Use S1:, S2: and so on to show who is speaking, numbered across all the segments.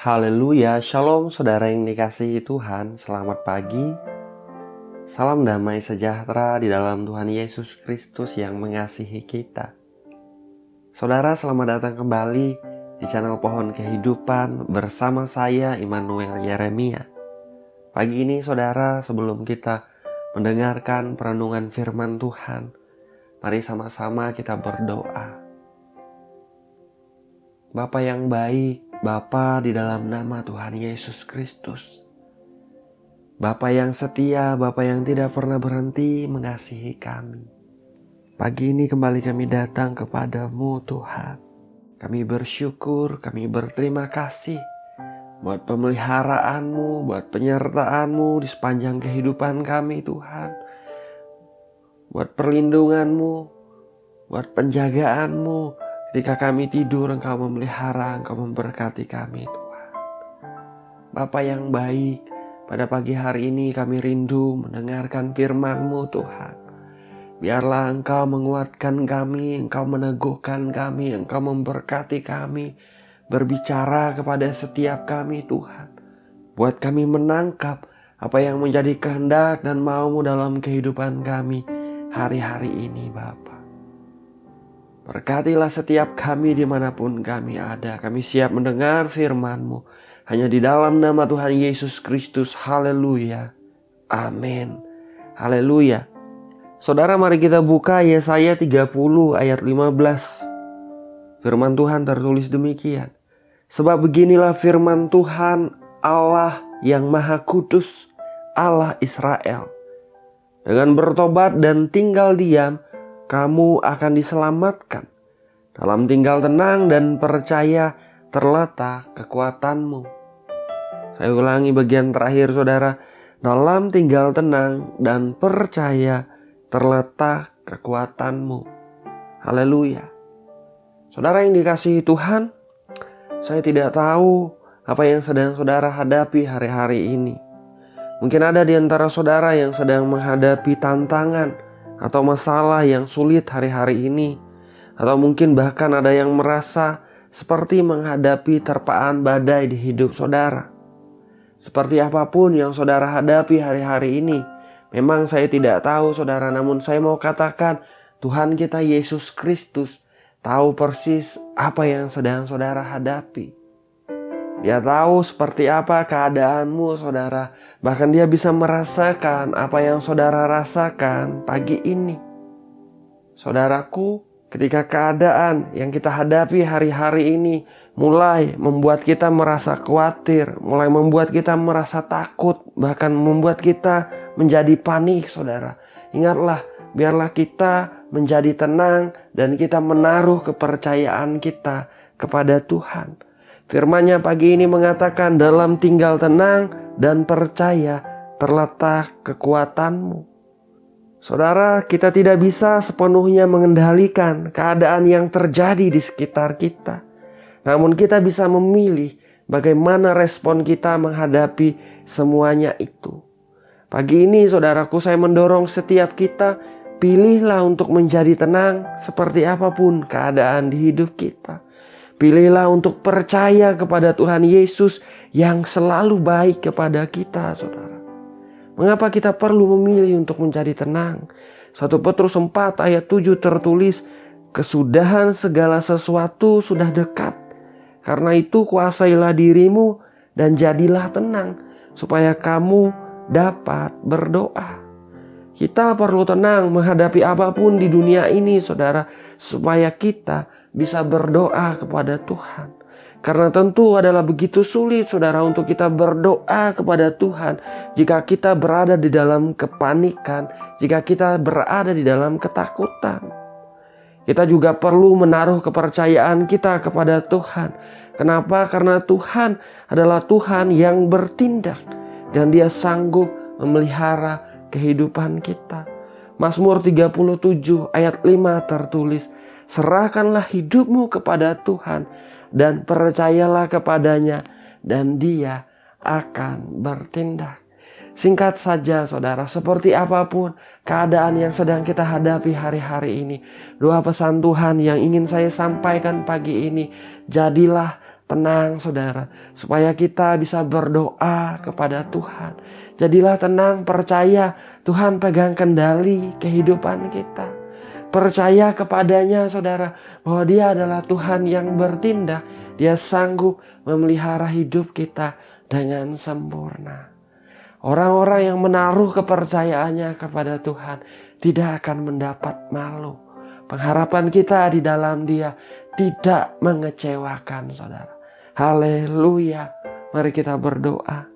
S1: Haleluya, shalom saudara yang dikasihi Tuhan, selamat pagi. Salam damai sejahtera di dalam Tuhan Yesus Kristus yang mengasihi kita. Saudara, selamat datang kembali di channel Pohon Kehidupan bersama saya Immanuel Yeremia. Pagi ini saudara, sebelum kita mendengarkan perenungan firman Tuhan, mari sama-sama kita berdoa. Bapa yang baik, Bapa di dalam nama Tuhan Yesus Kristus. Bapa yang setia, Bapa yang tidak pernah berhenti mengasihi kami. Pagi ini kembali kami datang kepadamu Tuhan. Kami bersyukur, kami berterima kasih buat pemeliharaanmu, buat penyertaanmu di sepanjang kehidupan kami Tuhan. Buat perlindunganmu, buat penjagaanmu. Ketika kami tidur, Engkau memelihara, Engkau memberkati kami Tuhan. Bapa yang baik, pada pagi hari ini kami rindu mendengarkan firman-Mu Tuhan. Biarlah Engkau menguatkan kami, Engkau meneguhkan kami, Engkau memberkati kami. Berbicara kepada setiap kami Tuhan. Buat kami menangkap apa yang menjadi kehendak dan mau-Mu dalam kehidupan kami hari-hari ini Bapa. Berkatilah setiap kami dimanapun kami ada. Kami siap mendengar firman-Mu. Hanya di dalam nama Tuhan Yesus Kristus. Haleluya. Amin. Haleluya. Saudara, mari kita buka Yesaya 30 ayat 15. Firman Tuhan tertulis demikian. Sebab beginilah firman Tuhan Allah yang Maha Kudus, Allah Israel. Dengan bertobat dan tinggal diam, kamu akan diselamatkan. Dalam tinggal tenang dan percaya terletak kekuatanmu. Saya ulangi bagian terakhir saudara. Dalam tinggal tenang dan percaya terletak kekuatanmu. Haleluya. Saudara yang dikasihi Tuhan, saya tidak tahu apa yang sedang saudara hadapi hari-hari ini. Mungkin ada di antara saudara yang sedang menghadapi tantangan atau masalah yang sulit hari-hari ini. Atau mungkin bahkan ada yang merasa seperti menghadapi terpaan badai di hidup saudara. Seperti apapun yang saudara hadapi hari-hari ini, memang saya tidak tahu saudara, namun saya mau katakan Tuhan kita Yesus Kristus tahu persis apa yang sedang saudara hadapi. Dia tahu seperti apa keadaanmu saudara. Bahkan dia bisa merasakan apa yang saudara rasakan pagi ini. Saudaraku, ketika keadaan yang kita hadapi hari-hari ini mulai membuat kita merasa khawatir, mulai membuat kita merasa takut, bahkan membuat kita menjadi panik saudara. Ingatlah, biarlah kita menjadi tenang dan kita menaruh kepercayaan kita kepada Tuhan. Firman-Nya pagi ini mengatakan dalam tinggal tenang dan percaya terletak kekuatanmu. Saudara, kita tidak bisa sepenuhnya mengendalikan keadaan yang terjadi di sekitar kita. Namun kita bisa memilih bagaimana respon kita menghadapi semuanya itu. Pagi ini saudaraku, saya mendorong setiap kita, pilihlah untuk menjadi tenang seperti apapun keadaan di hidup kita. Pilihlah untuk percaya kepada Tuhan Yesus yang selalu baik kepada kita, saudara. Mengapa kita perlu memilih untuk menjadi tenang? 1 Petrus 4 ayat 7 tertulis, kesudahan segala sesuatu sudah dekat. Karena itu kuasailah dirimu dan jadilah tenang, supaya kamu dapat berdoa. Kita perlu tenang menghadapi apapun di dunia ini, saudara, supaya kita bisa berdoa kepada Tuhan. Karena tentu adalah begitu sulit saudara untuk kita berdoa kepada Tuhan jika kita berada di dalam kepanikan, jika kita berada di dalam ketakutan. Kita juga perlu menaruh kepercayaan kita kepada Tuhan. Kenapa? Karena Tuhan adalah Tuhan yang bertindak dan Dia sanggup memelihara kehidupan kita. Mazmur 37 ayat 5 tertulis, serahkanlah hidupmu kepada Tuhan dan percayalah kepadanya dan Dia akan bertindak. Singkat saja saudara, seperti apapun keadaan yang sedang kita hadapi hari-hari ini, dua pesan Tuhan yang ingin saya sampaikan pagi ini, jadilah tenang saudara, supaya kita bisa berdoa kepada Tuhan. Jadilah tenang, percaya Tuhan pegang kendali kehidupan kita. Percaya kepadanya saudara, bahwa Dia adalah Tuhan yang bertindak. Dia sanggup memelihara hidup kita dengan sempurna. Orang-orang yang menaruh kepercayaannya kepada Tuhan tidak akan mendapat malu. Pengharapan kita di dalam Dia tidak mengecewakan saudara. Haleluya. Mari kita berdoa.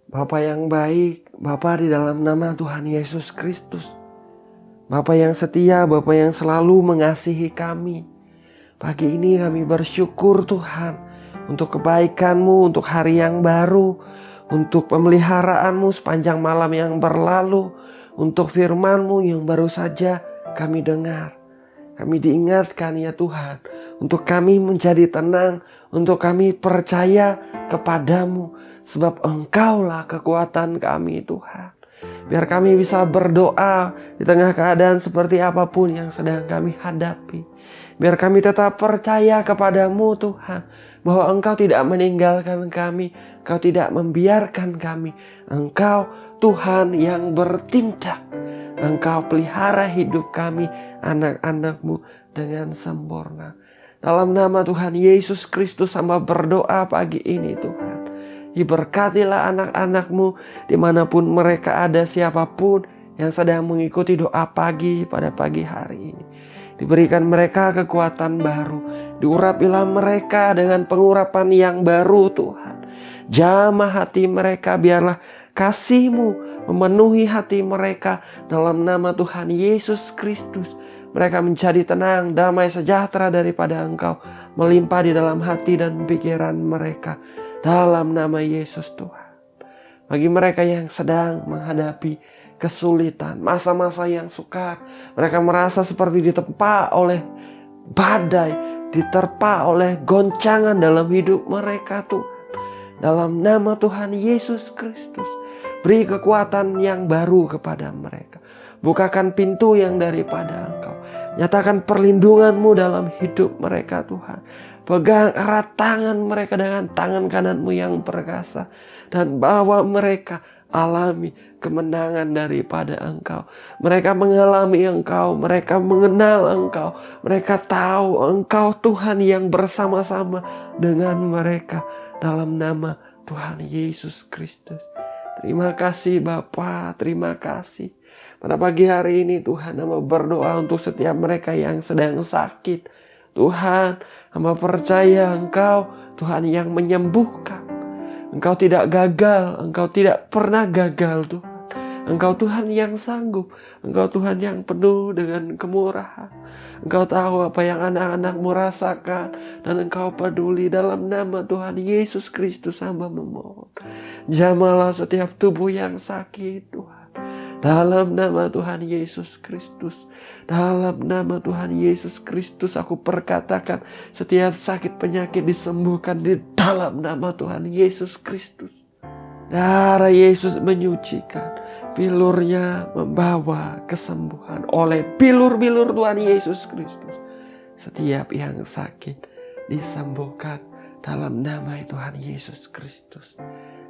S1: Bapa yang baik, Bapa di dalam nama Tuhan Yesus Kristus. Bapa yang setia, Bapa yang selalu mengasihi kami. Pagi ini kami bersyukur Tuhan untuk kebaikan-Mu, untuk hari yang baru, untuk pemeliharaan-Mu sepanjang malam yang berlalu, untuk firman-Mu yang baru saja kami dengar. Kami diingatkan ya Tuhan, untuk kami menjadi tenang, untuk kami percaya kepadamu, sebab Engkaulah kekuatan kami Tuhan. Biar kami bisa berdoa di tengah keadaan seperti apapun yang sedang kami hadapi. Biar kami tetap percaya kepadamu Tuhan, bahwa Engkau tidak meninggalkan kami, Engkau tidak membiarkan kami. Engkau Tuhan yang bertindak. Engkau pelihara hidup kami, anak-anak-Mu dengan sempurna. Dalam nama Tuhan Yesus Kristus hamba berdoa pagi ini Tuhan. Diberkatilah anak-anak-Mu dimanapun mereka ada, siapapun yang sedang mengikuti doa pagi pada pagi hari ini. Diberikan mereka kekuatan baru. Diurapilah mereka dengan pengurapan yang baru Tuhan. Jamah hati mereka, biarlah kasih-Mu memenuhi hati mereka. Dalam nama Tuhan Yesus Kristus, mereka menjadi tenang, damai, sejahtera daripada Engkau melimpah di dalam hati dan pikiran mereka. Dalam nama Yesus Tuhan. Bagi mereka yang sedang menghadapi kesulitan, masa-masa yang sukar, mereka merasa seperti ditempa oleh badai, diterpa oleh goncangan dalam hidup mereka Tuhan. Dalam nama Tuhan Yesus Kristus, beri kekuatan yang baru kepada mereka. Bukakan pintu yang daripada Engkau. Nyatakan perlindungan-Mu dalam hidup mereka Tuhan. Pegang erat tangan mereka dengan tangan kanan-Mu yang perkasa. Dan bawa mereka alami kemenangan daripada Engkau. Mereka mengalami Engkau. Mereka mengenal Engkau. Mereka tahu Engkau Tuhan yang bersama-sama dengan mereka. Dalam nama Tuhan Yesus Kristus. Terima kasih Bapa, terima kasih. Pada pagi hari ini Tuhan, hamba berdoa untuk setiap mereka yang sedang sakit. Tuhan, hamba percaya Engkau Tuhan yang menyembuhkan. Engkau tidak gagal, Engkau tidak pernah gagal Tuhan. Engkau Tuhan yang sanggup, Engkau Tuhan yang penuh dengan kemurahan. Engkau tahu apa yang anak-anak-Mu rasakan, dan Engkau peduli. Dalam nama Tuhan Yesus Kristus hamba memohon. Jamahlah setiap tubuh yang sakit Tuhan. Dalam nama Tuhan Yesus Kristus. Dalam nama Tuhan Yesus Kristus aku perkatakan setiap sakit penyakit disembuhkan di dalam nama Tuhan Yesus Kristus. Darah Yesus menyucikan. Bilurnya membawa kesembuhan oleh bilur-bilur Tuhan Yesus Kristus. Setiap yang sakit disembuhkan dalam nama Tuhan Yesus Kristus.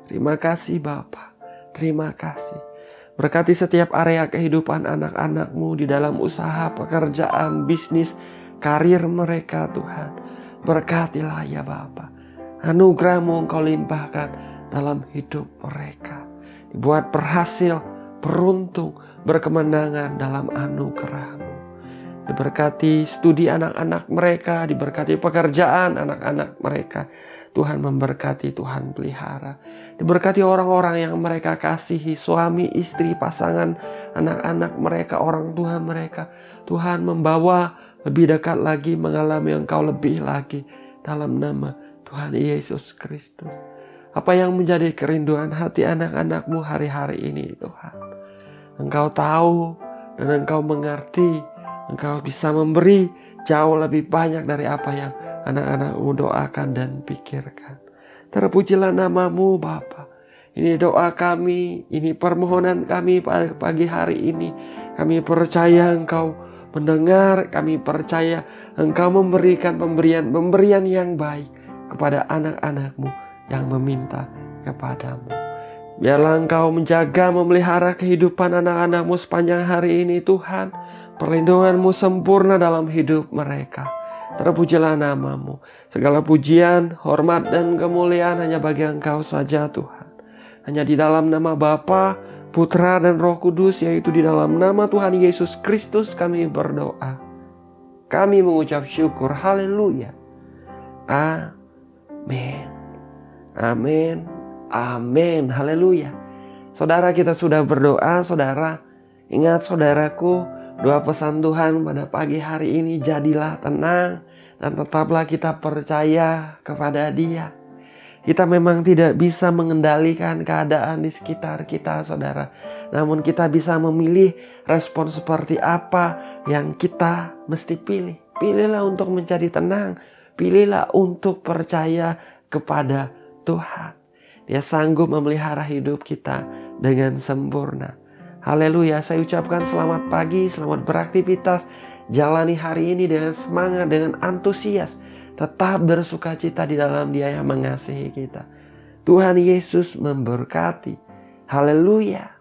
S1: Terima kasih Bapa. Terima kasih. Berkati setiap area kehidupan anak-anak-Mu di dalam usaha, pekerjaan, bisnis, karir mereka Tuhan. Berkatilah ya Bapa. Anugerah-Mu Engkau limpahkan dalam hidup mereka. Dibuat berhasil, beruntung, berkemenangan dalam anugerah-Mu. Diberkati studi anak-anak mereka, diberkati pekerjaan anak-anak mereka. Tuhan memberkati, Tuhan pelihara. Diberkati orang-orang yang mereka kasihi, suami, istri, pasangan, anak-anak mereka, orang tua mereka. Tuhan membawa lebih dekat lagi, mengalami Engkau lebih lagi. Dalam nama Tuhan Yesus Kristus. Apa yang menjadi kerinduan hati anak-anak-Mu hari-hari ini Tuhan. Engkau tahu dan Engkau mengerti. Engkau bisa memberi jauh lebih banyak dari apa yang anak-anak-Mu doakan dan pikirkan. Terpujilah nama-Mu Bapa. Ini doa kami, ini permohonan kami pada pagi hari ini. Kami percaya Engkau mendengar, kami percaya Engkau memberikan pemberian yang baik kepada anak-anak-Mu yang meminta kepadamu. Biarlah Engkau menjaga, memelihara kehidupan anak-anak-Mu sepanjang hari ini Tuhan. Perlindungan-Mu sempurna dalam hidup mereka. Terpujilah nama-Mu. Segala pujian, hormat, dan kemuliaan hanya bagi Engkau saja Tuhan. Hanya di dalam nama Bapa, Putra, dan Roh Kudus, yaitu di dalam nama Tuhan Yesus Kristus kami berdoa. Kami mengucap syukur. Haleluya. Amin. Amin. Amin. Haleluya. Saudara, kita sudah berdoa. Saudara, ingat saudaraku, doa pesan Tuhan pada pagi hari ini, jadilah tenang dan tetaplah kita percaya kepada Dia. Kita memang tidak bisa mengendalikan keadaan di sekitar kita, saudara. Namun kita bisa memilih respon seperti apa yang kita mesti pilih. Pilihlah untuk menjadi tenang. Pilihlah untuk percaya kepada Tuhan. Dia sanggup memelihara hidup kita dengan sempurna. Haleluya, saya ucapkan selamat pagi, selamat beraktivitas. Jalani hari ini dengan semangat, dengan antusias. Tetap bersuka cita di dalam Dia yang mengasihi kita. Tuhan Yesus memberkati. Haleluya.